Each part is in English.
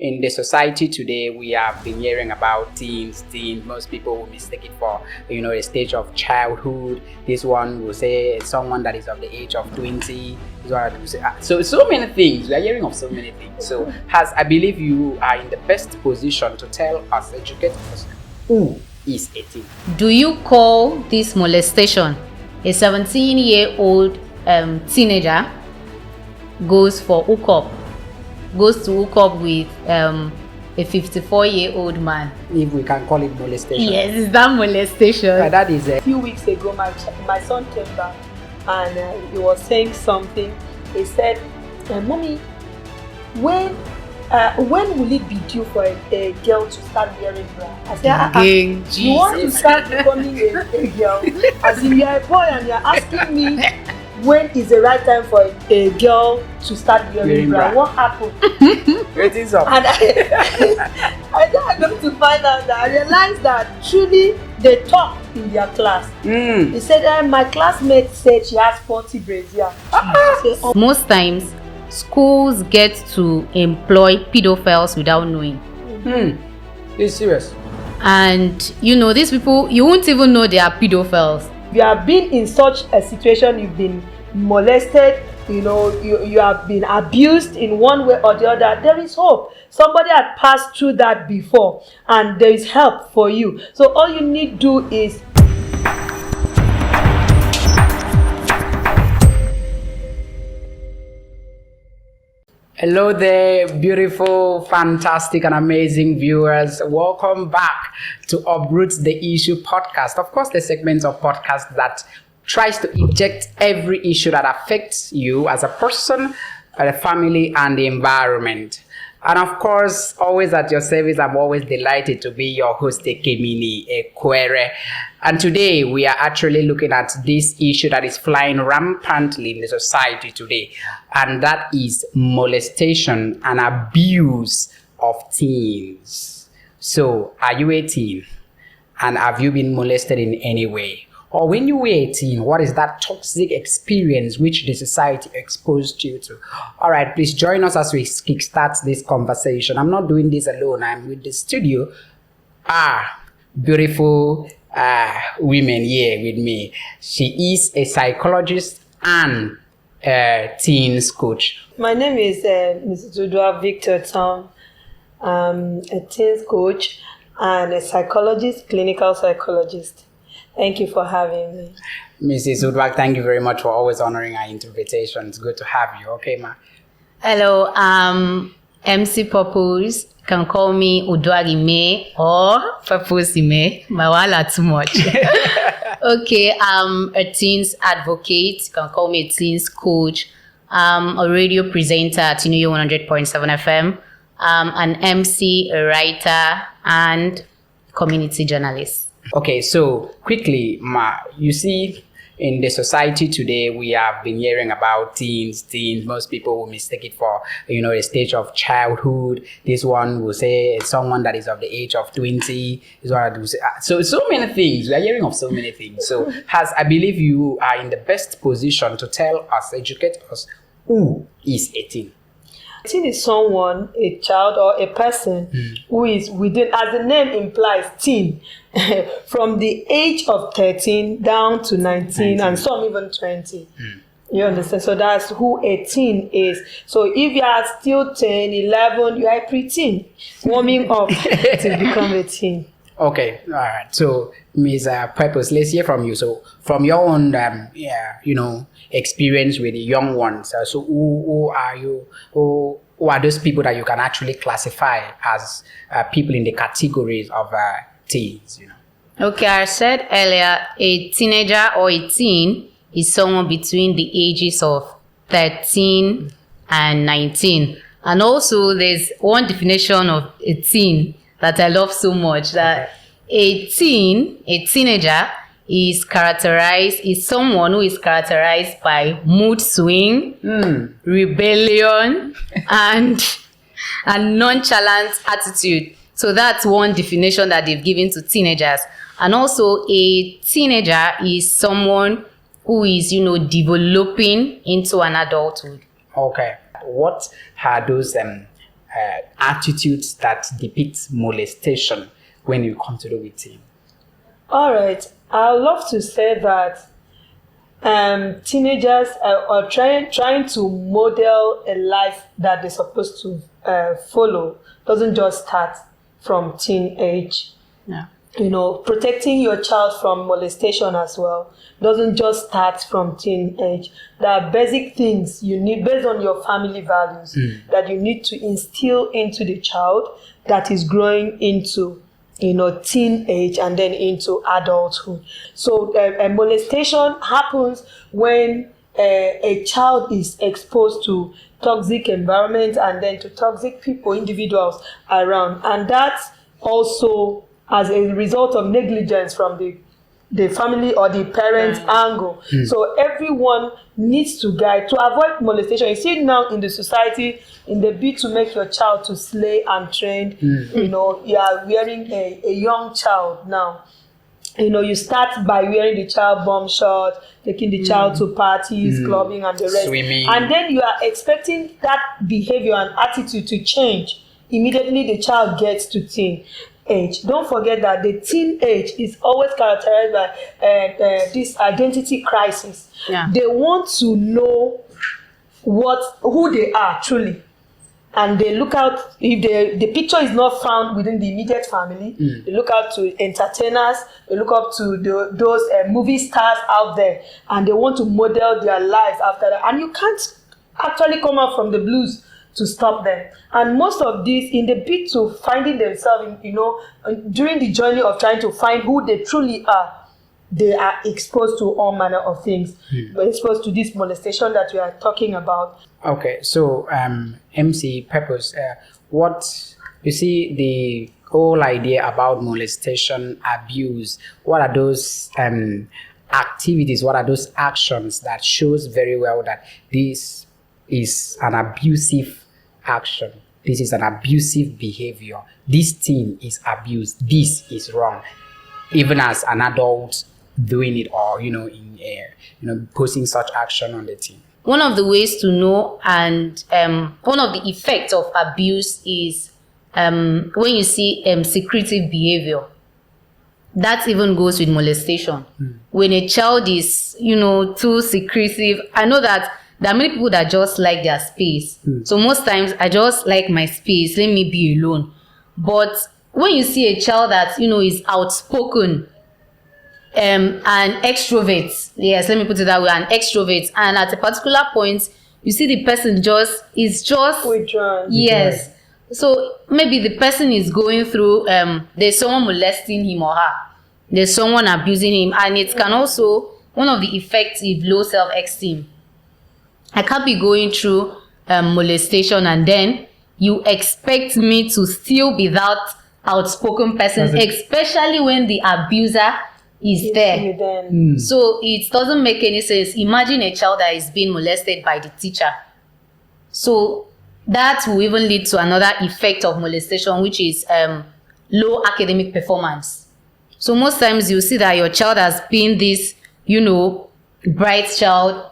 in the society today, we have been hearing about teens. Most people will mistake it for, a stage of childhood. This one will say someone that is of the age of 20. This one will say, so many things. We are hearing of so many things. So, I believe you are in the best position to tell us, educate us, who is a teen. Do you call this molestation? A 17-year-old teenager goes to hook up with a 54-year-old man. If we can call it molestation. Yes, is that molestation? That is a few weeks ago, my son came back and he was saying something. He said, "Mommy, when will it be due for a girl to start wearing bra?" I said, "You want to start becoming a girl? As in, you're a boy and you're asking me when is the right time for a girl to start wearing bra? What happened?" It is up. And I got to find out that I realized that truly they talk in their class. They said, "My classmate said she has 40 braids." Yeah. Most times, schools get to employ pedophiles without knowing. It's serious. And these people, you won't even know they are pedophiles. If you have been in such a situation, you've been molested, you have been abused in one way or the other, there is hope. Somebody had passed through that before and there is help for you. So all you need to do is Hello there, beautiful, fantastic, and amazing viewers. Welcome back to Uproot the Issue podcast. Of course, the segment of podcast that tries to inject every issue that affects you as a person, the family, and the environment. And of course, always at your service, I'm always delighted to be your host, Ekemini Ekwere. And today, we are actually looking at this issue that is flying rampantly in the society today. And that is molestation and abuse of teens. So, are you a teen? And have you been molested in any way? Or when you were 18, what is that toxic experience which the society exposed you to? All right, please join us as we kickstart this conversation. I'm not doing this alone. I'm with the studio. Beautiful women here with me. She is a psychologist and a teens coach. My name is Mrs. Udwa Victor Tom. I'm a teens coach and a psychologist, clinical psychologist. Thank you for having me. Mrs. Udwak, thank you very much for always honoring our invitation. It's good to have you. Okay, ma? Hello, MC Purpose. You can call me Udwagime or Purposime. Mawala too much. Okay, I'm a teens advocate. You can call me a teens coach. I'm a radio presenter at Union 100.7 FM. An MC, a writer, and community journalist. Okay, so quickly, ma, you see, in the society today, we have been hearing about teens. Most people will mistake it for, a stage of childhood. This one will say someone that is of the age of 20. This one will say, so many things. We are hearing of so many things. So, I believe you are in the best position to tell us, educate us, who is a teen. A teen is someone, a child or a person who is within, as the name implies, teen, from the age of 13 down to 19 and some even 20. You understand? So that's who a teen is. So if you are still 10, 11, you are a preteen, warming up to become a teen. Okay, all right. So, Ms. Purpose, let's hear from you. So, from your own, experience with the young ones. So, who are you? Who are those people that you can actually classify as people in the categories of teens? Okay, I said earlier, a teenager or a teen is someone between the ages of 13 and 19. And also, there's one definition of a teen that I love so much, that a teenager is someone who is characterized by mood swing, rebellion, and nonchalant attitude. So that's one definition that they've given to teenagers. And also, a teenager is someone who is, developing into an adulthood. Okay. What are those attitudes that depict molestation when you come to do with teen? All right. I would love to say that teenagers are trying to model a life that they're supposed to follow. Doesn't just start from teenage. Yeah. Protecting your child from molestation as well doesn't just start from teenage. There are basic things you need based on your family values that you need to instill into the child that is growing into teenage and then into adulthood. So molestation happens when a child is exposed to toxic environment and then to toxic people, individuals around, and that's also as a result of negligence from the family or the parents' angle. So everyone needs to guide to avoid molestation. You see it now in the society, in the bid to make your child to slay and train. You are wearing a young child now. You start by wearing the child bomb short, taking the child to parties, clubbing and the rest. Swimming. And then you are expecting that behavior and attitude to change immediately the child gets to teen age. Don't forget that the teen age is always characterized by this identity crisis. Yeah. They want to know who they are truly, and they look out. If the picture is not found within the immediate family, they look out to entertainers. They look up to those movie stars out there, and they want to model their lives after that. And you can't actually come out from the blues to stop them. And most of these, in the bid to finding themselves, during the journey of trying to find who they truly are, they are exposed to all manner of things. They're exposed to this molestation that we are talking about. Okay, so MC Purpose, what you see the whole idea about molestation, abuse, what are those activities, what are those actions that shows very well that this is an abusive action, this is an abusive behavior, this teen is abused, this is wrong, even as an adult doing it, or posing such action on the teen? One of the ways to know, and one of the effects of abuse is when you see secretive behavior. That even goes with molestation. When a child is, too secretive, I know that there are many people that just like their space. So most times I just like my space, let me be alone. But when you see a child that, is outspoken, an extrovert, yes, let me put it that way, an extrovert, and at a particular point, you see the person is just withdrawn. Yes. So maybe the person is going through, there's someone molesting him or her, there's someone abusing him, and it can also, one of the effects is low self-esteem. I can't be going through molestation and then you expect me to still be that outspoken person, especially when the abuser is there. So it doesn't make any sense. Imagine a child that is being molested by the teacher. So that will even lead to another effect of molestation, which is low academic performance. So most times you see that your child has been this, bright child,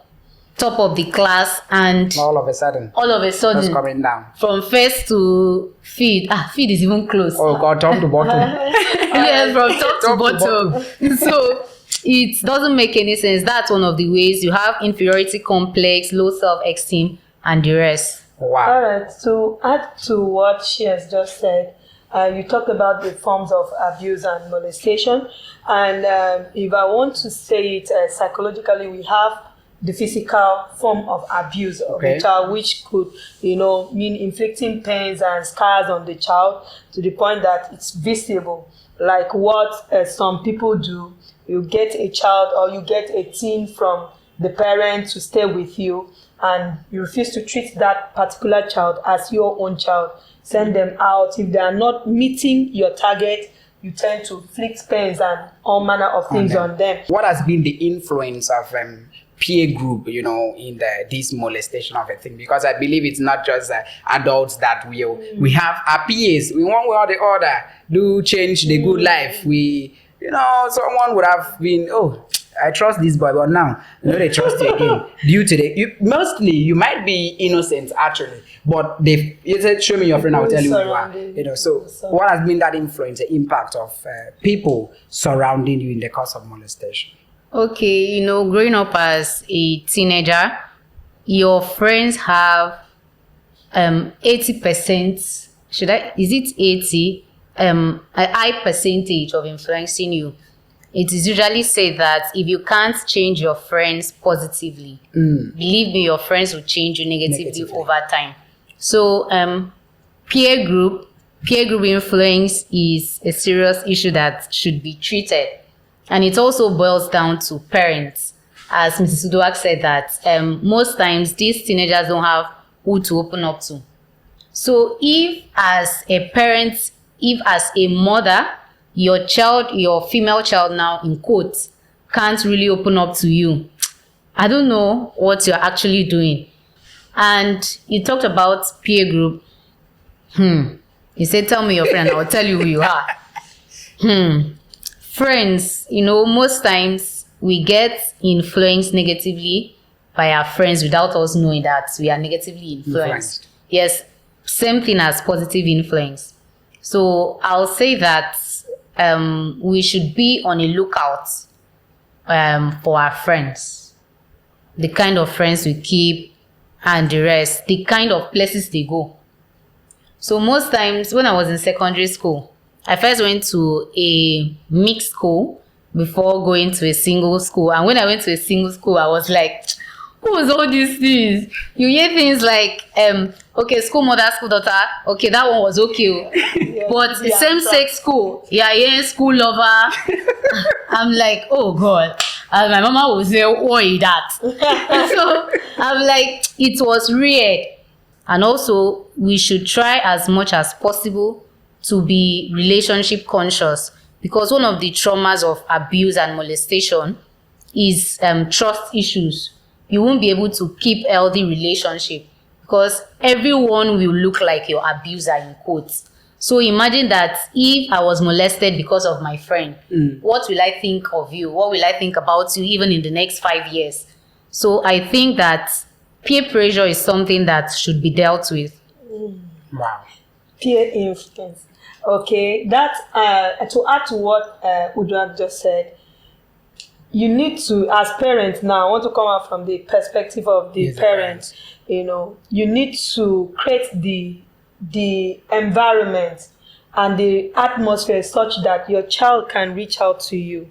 top of the class, and all of a sudden just coming down from first to feed is even close. Oh God, top to bottom. Yes, from top to bottom. So it doesn't make any sense. That's one of the ways you have inferiority complex, low self-esteem, and the rest. Wow. All right, to add to what she has just said, you talked about the forms of abuse and molestation, and if I want to say it psychologically, we have the physical form of abuse of the child, which could, mean inflicting pains and scars on the child to the point that it's visible. Like what some people do, you get a child or you get a teen from the parent to stay with you, and you refuse to treat that particular child as your own child. Send them out. If they are not meeting your target, you tend to inflict pains and all manner of things on them. What has been the influence of peer group, in this molestation of a thing? Because I believe it's not just adults that we have our peers. We one way or the other do change the good life. We, someone would have been, I trust this boy, but now they trust you again. Due to mostly you might be innocent actually, but you said show me your friend, I'll tell you who you are. So what has been that influence, the impact of people surrounding you in the course of molestation? Okay, growing up as a teenager, your friends have 80%. Is it 80? A high percentage of influencing you. It is usually said that if you can't change your friends positively, believe me, your friends will change you negatively over time. So peer group influence is a serious issue that should be treated. And it also boils down to parents. As Mrs. Uduak said that most times these teenagers don't have who to open up to. So if as a parent, if as a mother, your female child now in quotes, can't really open up to you, I don't know what you're actually doing. And you talked about peer group. You said, tell me your friend, I'll tell you who you are. Friends, most times we get influenced negatively by our friends without us knowing that we are negatively influenced. Yes, same thing as positive influence. So I'll say that we should be on a lookout for our friends, the kind of friends we keep and the rest, the kind of places they go. So most times when I was in secondary school, I first went to a mixed school before going to a single school. And when I went to a single school, I was like, what was all these things? You hear things like, okay, school mother, school daughter. Okay, that one was okay. But same-sex school, school lover. I'm like, oh God. And my mama will say, what is that? So I'm like, it was weird. And also, we should try as much as possible to be relationship conscious, because one of the traumas of abuse and molestation is trust issues. You won't be able to keep healthy relationship because everyone will look like your abuser in quotes. So imagine that if I was molested because of my friend, what will I think of you? What will I think about you even in the next 5 years? So I think that peer pressure is something that should be dealt with. Wow. Peer influence. Okay, that to add to what Uduak just said, you need to, as parents now, I want to come out from the perspective of the parents. You need to create the environment and the atmosphere such that your child can reach out to you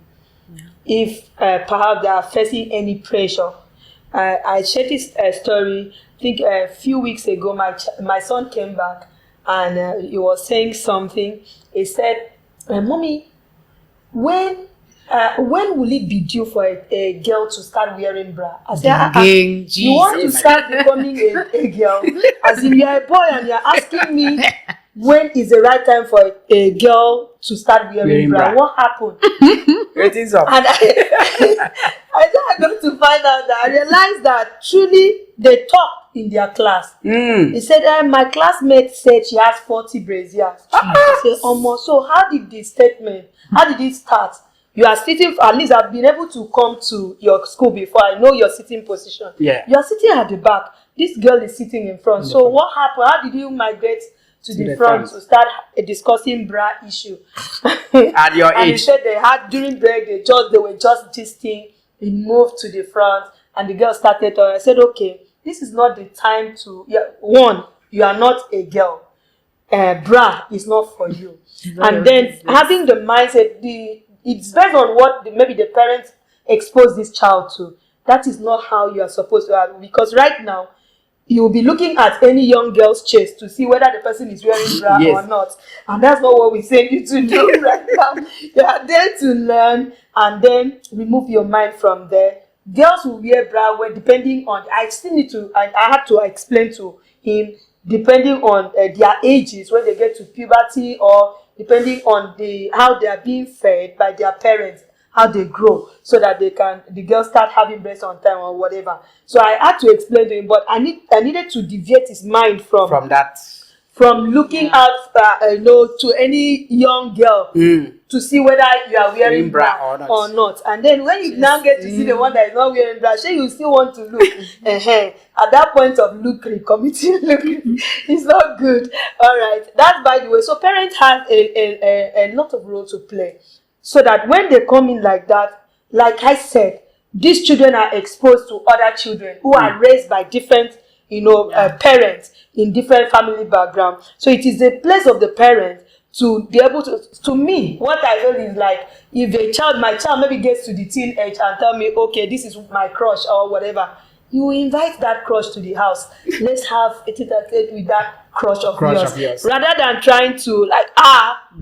if perhaps they are facing any pressure. I shared this story, I think a few weeks ago. My son came back and he was saying something. He said, Mommy, when will it be due for a girl to start wearing bra? I said, you want to start becoming a girl? As in, you're a boy and you're asking me when is the right time for a girl to start wearing bra? What happened? Ratings up. And I got to find out that I realized that truly they talk in their class. He said, my classmate said she has 40 braziers. I said, so how did it start? You are sitting, at least I've been able to come to your school before. I know your sitting position. Yeah. You are sitting at the back. This girl is sitting in front. So what happened? How did you migrate to the front to start discussing bra issue? At your age. And he said they had, during break, they were just gisting. He moved to the front and the girl started talking. I said, okay, this is not the time to, one, you are not a girl. Bra is not for you. And then having the mindset, it's based on what maybe the parents expose this child to. That is not how you are supposed to have. Because right now, you will be looking at any young girl's chest to see whether the person is wearing bra or not. And that's not what we send you to do right now. You are there to learn and then remove your mind from there. Girls will wear bra depending on, I had to explain to him, depending on their ages, when they get to puberty, or depending on how they are being fed by their parents, how they grow, so that the girls start having breasts on time or whatever. So I had to explain to him, but I needed to deviate his mind from from looking out, to any young girl to see whether you are wearing bra or not. And then when you now get to see the one that is not wearing bra, sure you still want to look. At that point of committing lookery, it's not good. All right, that's by the way. So parents have a lot of role to play, so that when they come in like that, like I said, these children are exposed to other children who are raised by different, parents in different family background. So it is the place of the parents to be able to me, what I feel is like, if my child maybe gets to the teen age and tell me, okay, this is my crush or whatever, you invite that crush to the house. Let's have a tete-a-tete with that crush of yours. Rather than trying to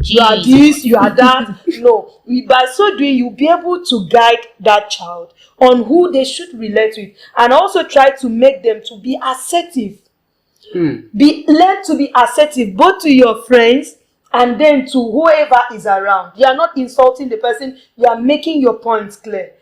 you are this, you are that. No. By so doing, you'll be able to guide that child on who they should relate with, and also try to make them to be assertive. Learn to be assertive, both to your friends and then to whoever is around. You are not insulting the person, you are making your points clear.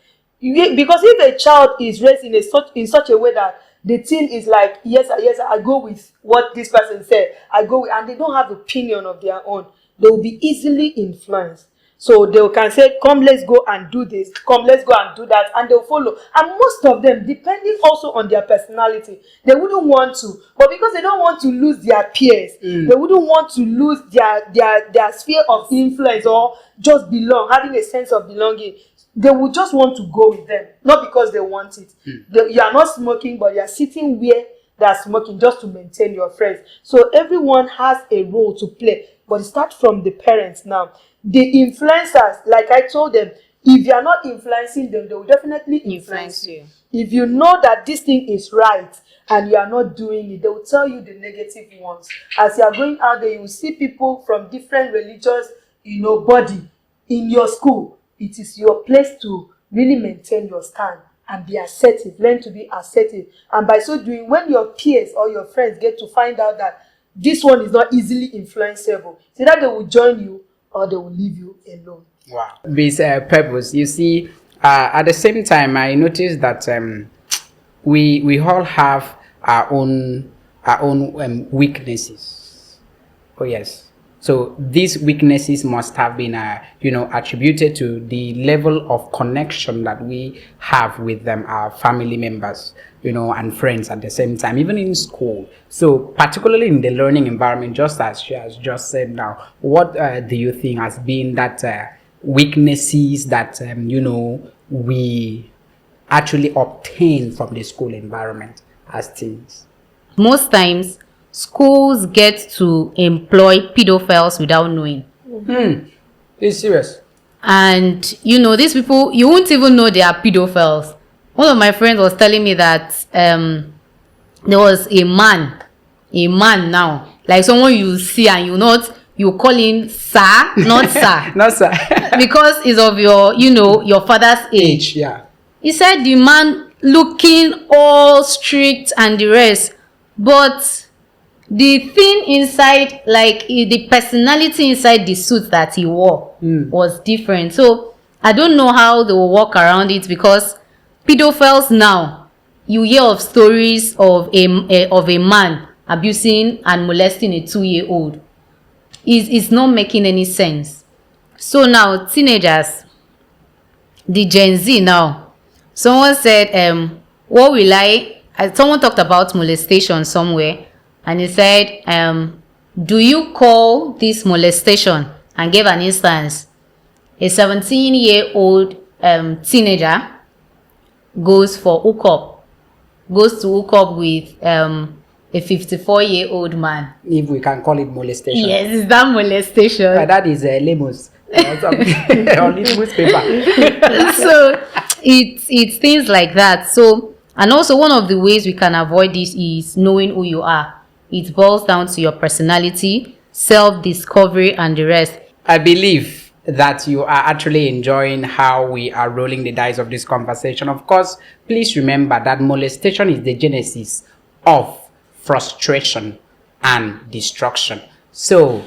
Because if a child is raised in such a way that the teen is like, yes, I go with what this person said, and they don't have opinion of their own, they will be easily influenced. So they can say, come, let's go and do this, come, let's go and do that, and they'll follow. And most of them, depending also on their personality, they wouldn't want to, but because they don't want to lose their peers, they wouldn't want to lose their sphere of influence, or just having a sense of belonging. They would just want to go with them, not because they want it. You are not smoking, but you are sitting where they are smoking just to maintain your friends. So everyone has a role to play, but it starts from the parents now. The influencers, like I told them, if you are not influencing them, they will definitely influence you. If you know that this thing is right and you are not doing it, they will tell you the negative ones. As you are going out there, you will see people from different religious, body in your school. It is your place to really maintain your stand and be assertive. Learn to be assertive. And by so doing, when your peers or your friends get to find out that this one is not easily influenceable, so that they will join you or they will leave you alone. Wow. This purpose, you see, at the same time, I noticed that we all have our own weaknesses. Oh yes. So these weaknesses must have been, attributed to the level of connection that we have with them, our family members, and friends at the same time, even in school. So particularly in the learning environment, just as she has just said now, what do you think has been that weaknesses that, we actually obtain from the school environment as teens? Most times, schools get to employ pedophiles without knowing. It's serious. And these people, you won't even know they are pedophiles. One of my friends was telling me that there was a man now, like someone you see and you call him sir, not sir. Not sir. Because it's of your father's age. Yeah. He said the man looking all strict and the rest, but the thing inside, like the personality inside the suit that he wore was different. So I don't know how they will walk around it, because pedophiles now, you hear of stories of a man abusing and molesting a 2-year-old. It's not making any sense. So now teenagers, the Gen Z now, someone said, someone talked about molestation somewhere. And he said, do you call this molestation? And gave an instance. A 17-year-old teenager goes to hook up with a 54-year-old man. If we can call it molestation. Yes, is that molestation? That is Lemos. On litmus paper. So it's things like that. So, and also one of the ways we can avoid this is knowing who you are. It boils down to your personality, self-discovery, and the rest. I believe that you are actually enjoying how we are rolling the dice of this conversation. Of course, please remember that molestation is the genesis of frustration and destruction. So,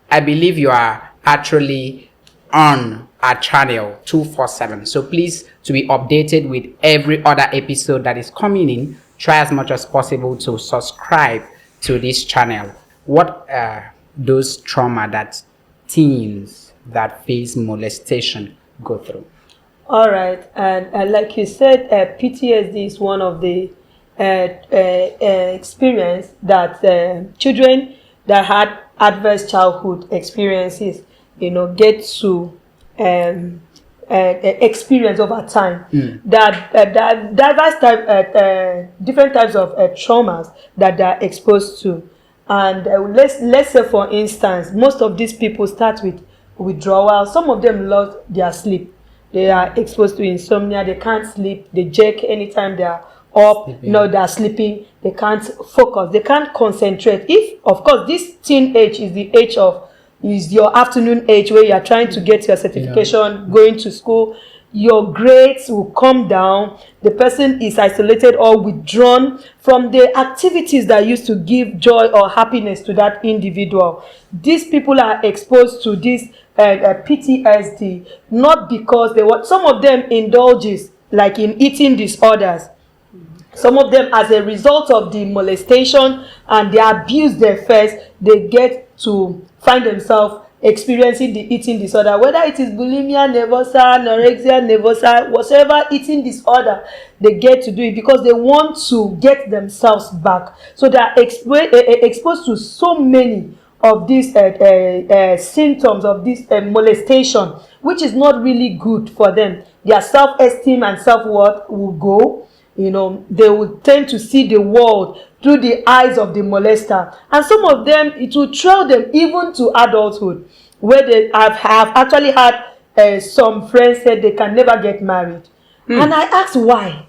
I believe you are actually on our channel 247. So please, to be updated with every other episode that is coming in, try as much as possible to subscribe to this channel. what are those trauma that teens that face molestation go through? All right, and like you said, PTSD is one of the experience that children that had adverse childhood experiences, get to experience over time. That diverse different types of traumas that they are exposed to, and let's say for instance, most of these people start with withdrawal. Some of them lost their sleep. They are exposed to insomnia. They can't sleep. They jerk anytime they are up. They're sleeping. They can't focus. They can't concentrate. If, of course, this teen age is your afternoon age where you are trying to get your certification, going to school, your grades will come down. The person is isolated or withdrawn from the activities that used to give joy or happiness to that individual. These people are exposed to this PTSD not because some of them indulges like in eating disorders. Some of them, as a result of the molestation and the abuse they face, they get to find themselves experiencing the eating disorder, whether it is bulimia nervosa, anorexia nervosa, whatever eating disorder, they get to do it because they want to get themselves back. So they are exposed to so many of these symptoms of this molestation, which is not really good for them. Their self-esteem and self-worth will go. They will tend to see the world through the eyes of the molester, and some of them, it will trail them even to adulthood, where they have actually had some friends said they can never get married. And I asked why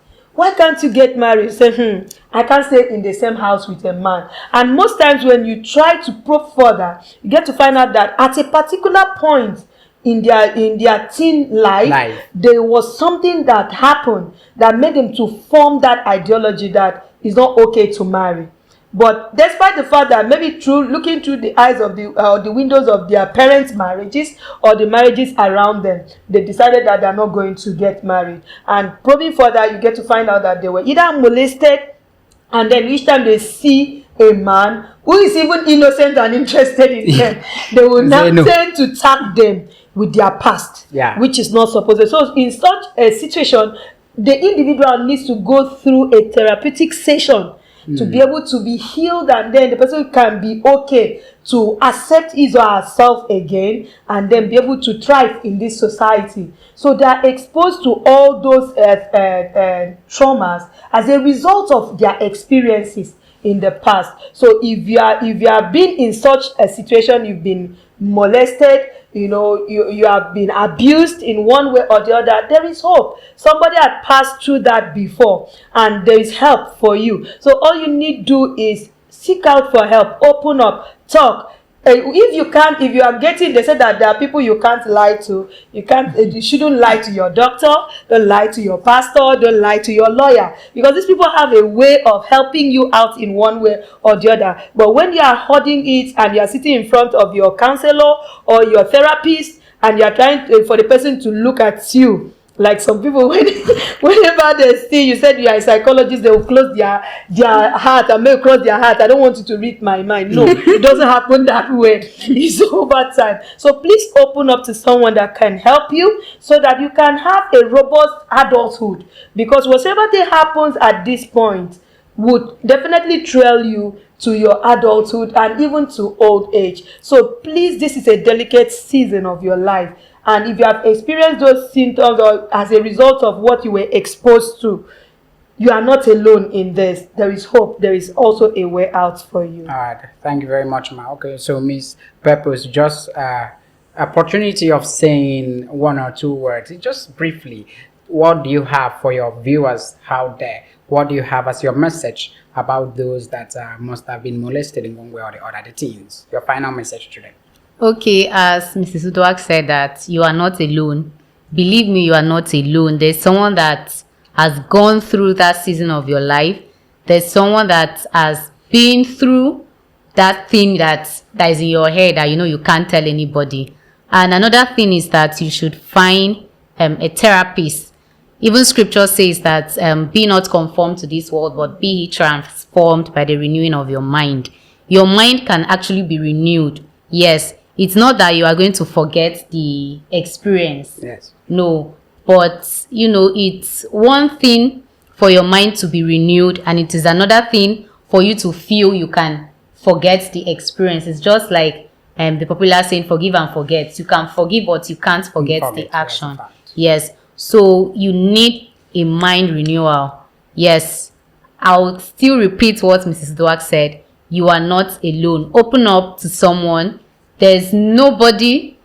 can't you get married? Say, I can't stay in the same house with a man. And most times when you try to probe further, you get to find out that at a particular point in their teen life, there was something that happened that made them to form that ideology that it's not okay to marry. But despite the fact that maybe through looking through the eyes of the windows of their parents' marriages or the marriages around them, they decided that they're not going to get married. And probing further, you get to find out that they were either molested, and then each time they see a man who is even innocent and interested in them, they will now tend to tag them with their past, which is not supposed to. So in such a situation, the individual needs to go through a therapeutic session to be able to be healed, and then the person can be okay to accept his or herself again, and then be able to thrive in this society. So they are exposed to all those traumas as a result of their experiences in the past. So if you have been in such a situation, you've been molested, you have been abused in one way or the other, there is hope. Somebody had passed through that before, and there is help for you. So all you need to do is seek out for help, open up, talk. If you are getting, they said that there are people you can't lie to. You shouldn't lie to your doctor, don't lie to your pastor, don't lie to your lawyer, because these people have a way of helping you out in one way or the other. But when you are holding it and you are sitting in front of your counselor or your therapist, and you are trying for the person to look at you, like some people, whenever they see you said you are a psychologist, they will close their heart and may close their heart. I don't want you to read my mind. No, it doesn't happen that way. It's over time. So please open up to someone that can help you so that you can have a robust adulthood. Because whatever that happens at this point would definitely trail you to your adulthood and even to old age. So please, this is a delicate season of your life. And if you have experienced those symptoms or as a result of what you were exposed to, you are not alone in this. There is hope. There is also a way out for you. All right. Thank you very much, Ma. Okay, so Miss Purpose, just opportunity of saying one or two words. Just briefly, what do you have for your viewers out there? What do you have as your message about those that must have been molested in one way or the other, the teens? Your final message today. Okay, as Mrs. Udoak said that you are not alone. Believe me, you are not alone. There's someone that has gone through that season of your life. There's someone that has been through that thing that is in your head that you can't tell anybody. And another thing is that you should find a therapist. Even scripture says that be not conformed to this world, but be transformed by the renewing of your mind. your mind can actually be renewed. Yes, it's not that you are going to forget the experience. Yes. No, but it's one thing for your mind to be renewed, and it is another thing for you to feel you can forget the experience. It's just like the popular saying, forgive and forget. You can forgive, but you can't forget the action. Yes. So you need a mind renewal. Yes. I'll still repeat what Mrs. Dwak said. You are not alone. Open up to someone. There's nobody.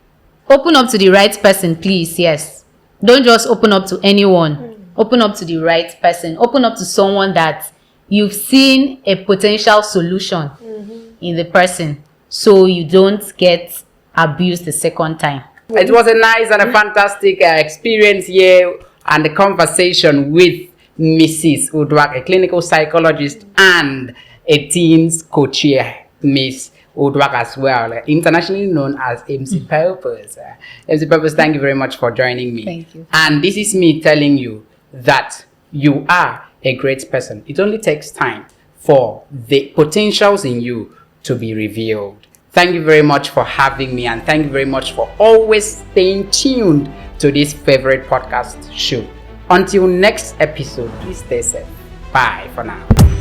Open up to the right person, please. Yes. Don't just open up to anyone. Open up to the right person. Open up to someone that you've seen a potential solution in the person, so you don't get abused the second time. It was a nice and a fantastic experience here, and the conversation with Mrs. Udwak, a clinical psychologist and a teens co-chair, Miss Udwak as well, internationally known as MC Purpose. MC Purpose, thank you very much for joining me. Thank you. And this is me telling you that you are a great person. It only takes time for the potentials in you to be revealed. Thank you very much for having me, and thank you very much for always staying tuned to this favorite podcast show. Until next episode, please stay safe. Bye for now.